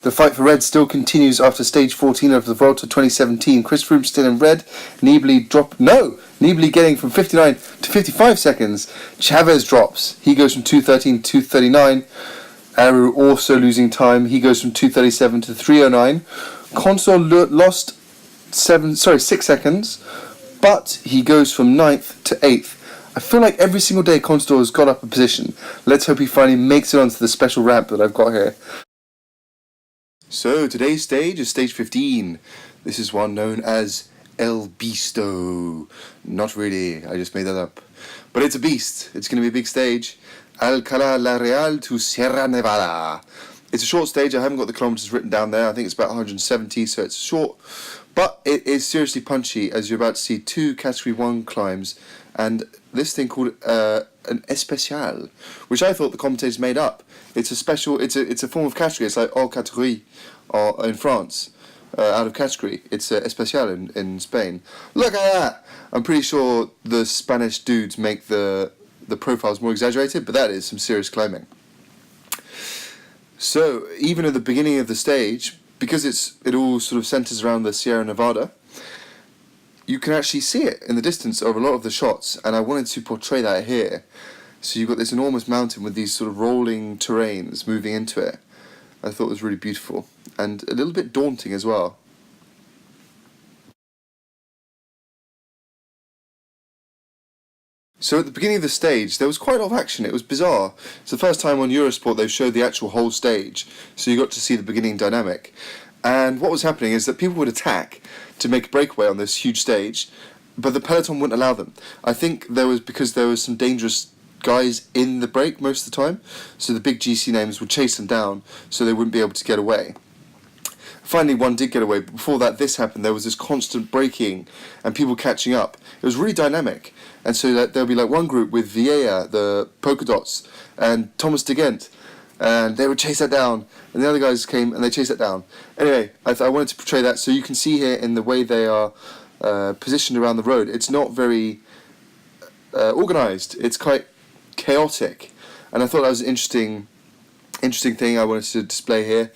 The fight for red still continues after stage 14 of the Vuelta 2017. Chris Froome still in red. Nibali getting from 59 to 55 seconds. Chavez drops. He goes from 2:13 to 2:39. Aru also losing time. He goes from 2:37 to 3:09. Consor lost 6 seconds, but he goes from 9th to 8th. I feel like every single day Consor has got up a position. Let's hope he finally makes it onto the special ramp that I've got here. So today's stage is stage 15. This is one known as El Bisto. Not really, I just made that up. But it's a beast. It's going to be a big stage. Alcalá La Real to Sierra Nevada. It's a short stage. I haven't got the kilometers written down there. I think it's about 170, so it's short. But it is seriously punchy, as you're about to see 2 Category 1 climbs. And this thing called an especial, which I thought the commentators made up. It's a special, it's a form of category. It's like hors categorie in France, out of category. It's especial in Spain. Look at that! I'm pretty sure the Spanish dudes make the profiles more exaggerated, but that is some serious climbing. So even at the beginning of the stage, because it all sort of centers around the Sierra Nevada, you can actually see it in the distance over a lot of the shots, and I wanted to portray that here. So you've got this enormous mountain with these sort of rolling terrains moving into it. I thought it was really beautiful, and a little bit daunting as well. So at the beginning of the stage, there was quite a lot of action. It was bizarre. It's the first time on Eurosport they've showed the actual whole stage, so you got to see the beginning dynamic. And what was happening is that people would attack to make a breakaway on this huge stage, but the peloton wouldn't allow them. I think because there was some dangerous guys in the break most of the time, so the big GC names would chase them down so they wouldn't be able to get away. Finally, one did get away, but before this happened, there was this constant braking and people catching up. It was really dynamic, and so that there'll be like one group with Vieira, the polka dots, and Thomas de Gent, and they would chase that down, and the other guys came and they chased that down. Anyway, I wanted to portray that, so you can see here in the way they are positioned around the road. It's not very organised. It's quite chaotic, and I thought that was an interesting thing I wanted to display here.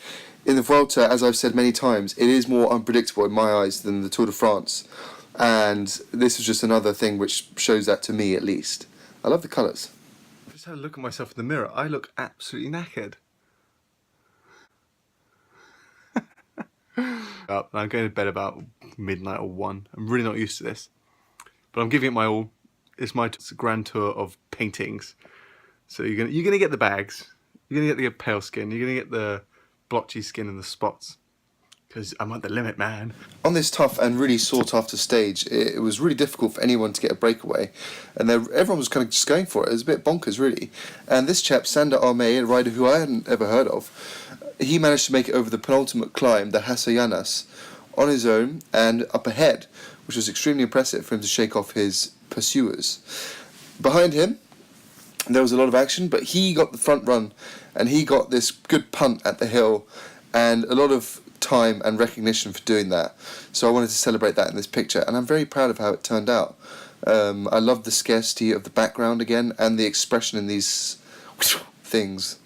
In the Vuelta, as I've said many times, it is more unpredictable in my eyes than the Tour de France, and this was just another thing which shows that to me at least. I love the colours. I just had a look at myself in the mirror. I look absolutely knackered. I'm going to bed about midnight or 1. I'm really not used to this, but I'm giving it my all. It's my grand tour of paintings. So you're gonna get the bags. You're gonna get the pale skin. You're gonna get the blotchy skin and the spots, because I'm at the limit, man. On this tough and really sought after stage, it was really difficult for anyone to get a breakaway, and everyone was kind of just going for it. It was a bit bonkers, really. And this chap, Sander Armé, a rider who I hadn't ever heard of, he managed to make it over the penultimate climb, the Hasayanas, on his own and up ahead, which was extremely impressive for him to shake off his pursuers. Behind him, there was a lot of action, but he got the front run, and he got this good punt at the hill, and a lot of time and recognition for doing that. So I wanted to celebrate that in this picture, and I'm very proud of how it turned out. I love the scarcity of the background again, and the expression in these things.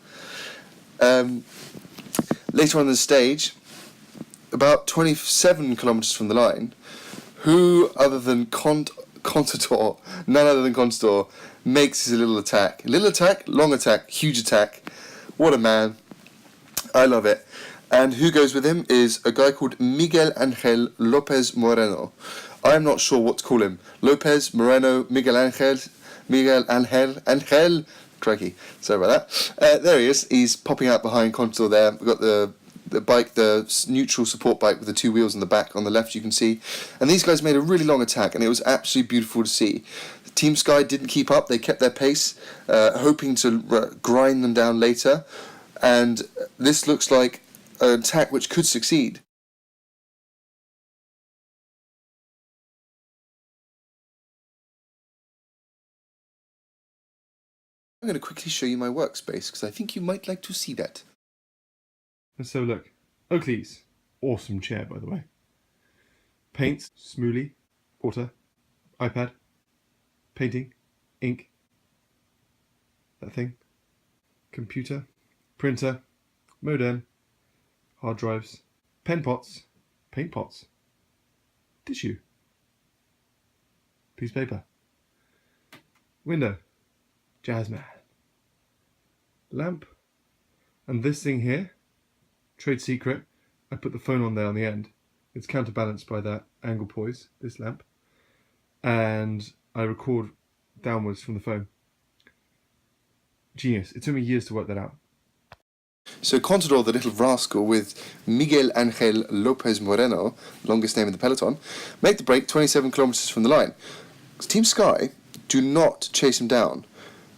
Later on the stage, about 27 kilometers from the line, who other than Contador, none other than Contador, makes his little attack. Little attack, long attack, huge attack. What a man. I love it. And who goes with him is a guy called Miguel Angel Lopez Moreno. I'm not sure what to call him. Lopez, Moreno, Miguel Angel. Crikey, sorry about that. There he is. He's popping out behind Contador there. We've got the bike, the neutral support bike with the 2 wheels on the back. On the left you can see. And these guys made a really long attack, and it was absolutely beautiful to see. Team Sky didn't keep up. They kept their pace, hoping to grind them down later. And this looks like an attack which could succeed. I'm going to quickly show you my workspace, because I think you might like to see that. So look, Oakley's awesome chair, by the way. Paints, Smoolie, water, iPad, painting, ink, that thing, computer, printer, modem, hard drives, pen pots, paint pots, tissue, piece of paper, window, jazz man, lamp, and this thing here, trade secret, I put the phone on there on the end. It's counterbalanced by that angle poise, this lamp, and I record downwards from the phone. Genius. It took me years to work that out. So Contador, the little rascal, with Miguel Angel Lopez Moreno, longest name in the peloton, make the break 27 kilometres from the line. Team Sky do not chase him down.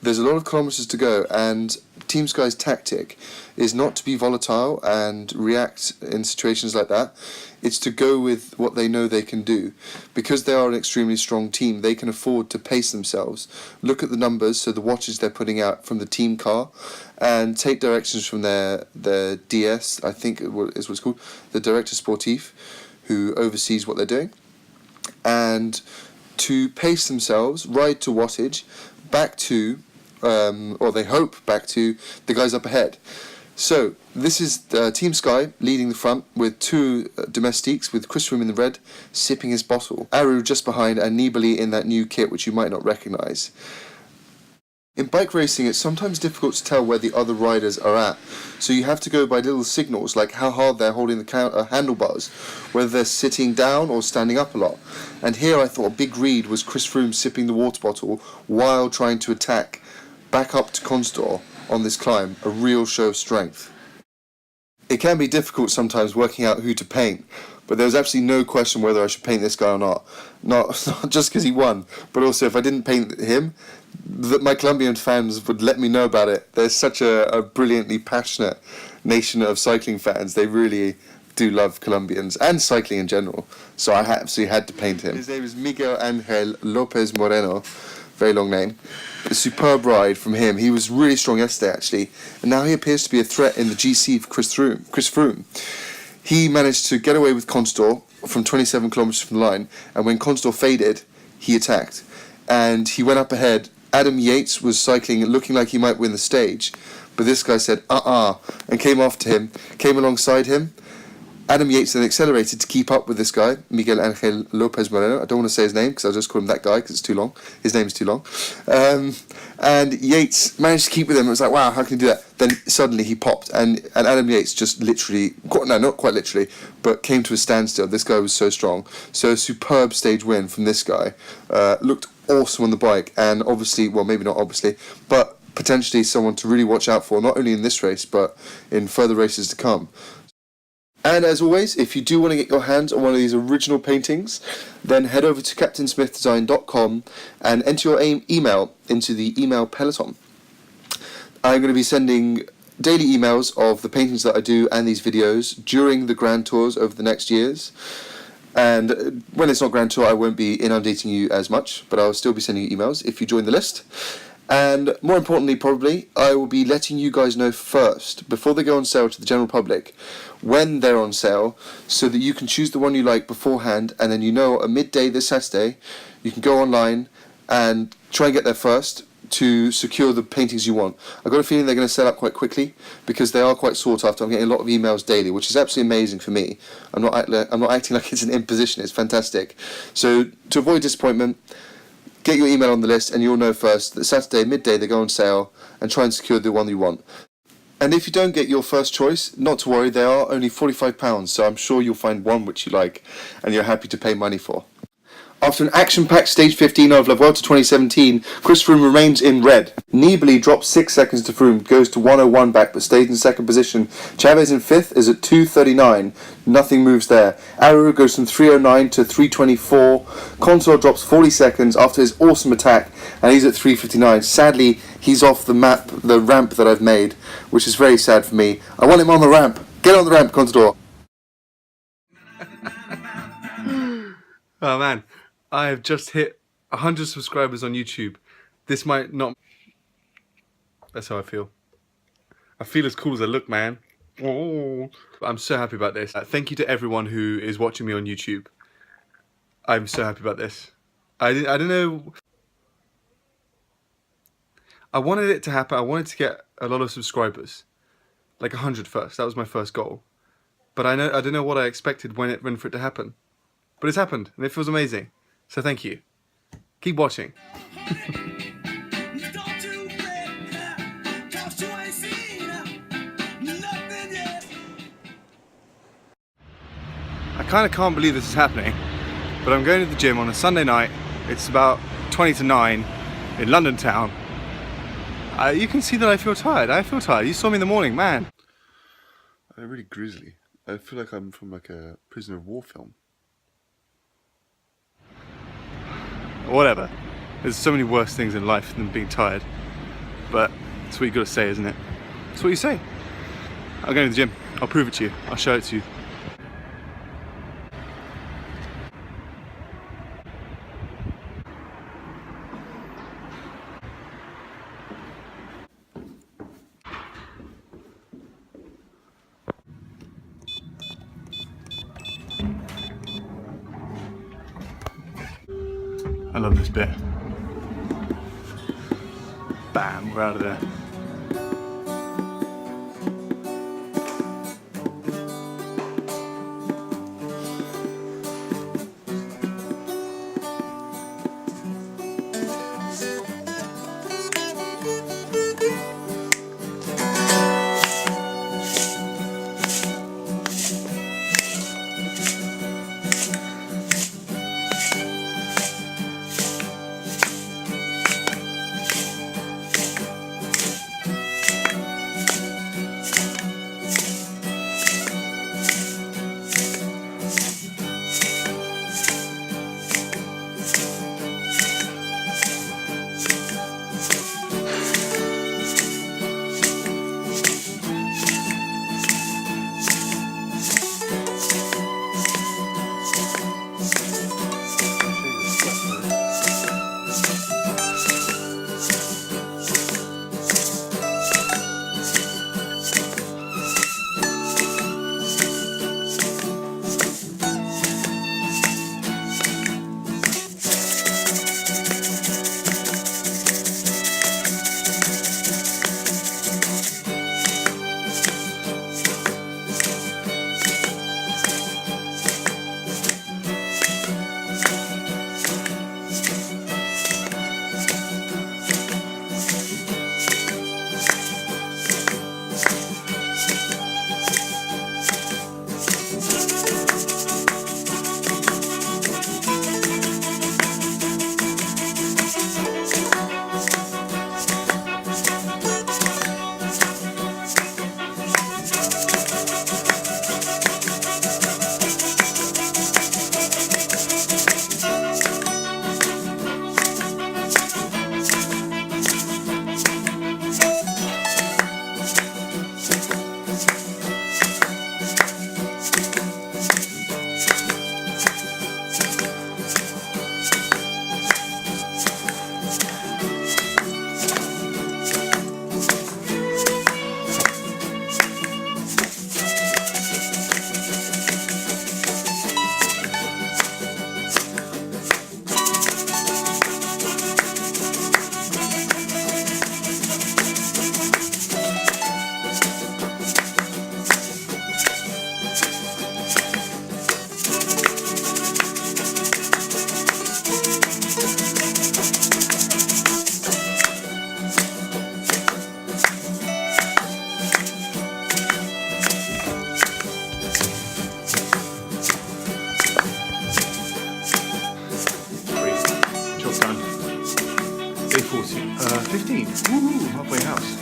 There's a lot of kilometres to go, and Team Sky's tactic is not to be volatile and react in situations like that. It's to go with what they know they can do. Because they are an extremely strong team, they can afford to pace themselves, look at the numbers, so the watches they're putting out from the team car, and take directions from their DS, I think is what it's called, the Director Sportif, who oversees what they're doing, and to pace themselves, ride to wattage, back to, or they hope back to, the guys up ahead. So this is Team Sky leading the front with two domestiques, with Chris Froome in the red sipping his bottle, Aru just behind, and Nibali in that new kit which you might not recognise. In bike racing, it's sometimes difficult to tell where the other riders are at, so you have to go by little signals like how hard they're holding the handlebars, whether they're sitting down or standing up a lot. And here I thought a big read was Chris Froome sipping the water bottle while trying to attack back up to Contador on this climb, a real show of strength. It can be difficult sometimes working out who to paint, but there was absolutely no question whether I should paint this guy or not. Not just because he won, but also if I didn't paint him, that my Colombian fans would let me know about it. There's such a brilliantly passionate nation of cycling fans. They really do love Colombians and cycling in general. So I absolutely had to paint him. His name is Miguel Angel Lopez Moreno. Very long name. A superb ride from him. He was really strong yesterday, actually, and now he appears to be a threat in the GC for Chris Froome. He managed to get away with Contador from 27 kilometres from the line, and when Contador faded, he attacked, and he went up ahead. Adam Yates was cycling, looking like he might win the stage, but this guy said, and came after him, came alongside him. Adam Yates then accelerated to keep up with this guy, Miguel Angel Lopez Moreno. I don't want to say his name because I'll just call him that guy because it's too long. His name is too long. And Yates managed to keep with him. It was like, wow, how can he do that? Then suddenly he popped, and Adam Yates just literally, no, not quite literally, but came to a standstill. This guy was so strong. So a superb stage win from this guy. Looked awesome on the bike, and obviously, well, maybe not obviously, but potentially someone to really watch out for, not only in this race, but in further races to come. And as always, if you do want to get your hands on one of these original paintings, then head over to captainsmithdesign.com and enter your email into the email peloton. I'm going to be sending daily emails of the paintings that I do and these videos during the Grand Tours over the next years. And when it's not Grand Tour, I won't be inundating you as much, but I'll still be sending you emails if you join the list. And more importantly, probably, I will be letting you guys know first, before they go on sale to the general public, when they're on sale, so that you can choose the one you like beforehand, and then you know at midday this Saturday, you can go online and try and get there first to secure the paintings you want. I've got a feeling they're going to sell up quite quickly because they are quite sought after. I'm getting a lot of emails daily, which is absolutely amazing for me. I'm not acting like it's an imposition. It's fantastic. So to avoid disappointment, get your email on the list and you'll know first that Saturday midday they go on sale, and try and secure the one you want. And if you don't get your first choice, not to worry, they are only £45, so I'm sure you'll find one which you like and you're happy to pay money for. After an action-packed Stage 15 of La Vuelta 2017, Chris Froome remains in red. Nibali drops 6 seconds to Froome, goes to 1:01 back but stays in second position. Chavez in 5th is at 2:39. Nothing moves there. Aru goes from 3:09 to 3:24. Contador drops 40 seconds after his awesome attack, and he's at 3:59. Sadly, he's off the ramp that I've made, which is very sad for me. I want him on the ramp. Get on the ramp, Contador. Oh man. I have just hit 100 subscribers on YouTube. This might not... That's how I feel. I feel as cool as I look, man. Oh. I'm so happy about this. Thank you to everyone who is watching me on YouTube. I'm so happy about this. I don't know... I wanted it to happen. I wanted to get a lot of subscribers. Like 100 first. That was my first goal. but I don't know what I expected when for it to happen. But it's happened, and it feels amazing. So thank you. Keep watching. I kind of can't believe this is happening, but I'm going to the gym on a Sunday night. It's about 20 to 9 in London town. You can see that I feel tired. I feel tired. You saw me in the morning, man. I'm really grizzly. I feel like I'm from like a prisoner of war film. Whatever. There's so many worse things in life than being tired. But that's what you gotta say, isn't it? That's what you say. I'm going to the gym. I'll prove it to you. I'll show it to you. I love this bit. Bam, we're out of there. Day 15. Woo, halfway house.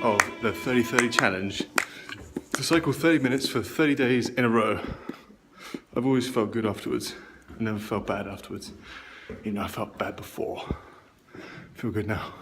Of the 30-30 challenge. To cycle 30 minutes for 30 days in a row. I've always felt good afterwards. I never felt bad afterwards. You know, I felt bad before. I feel good now.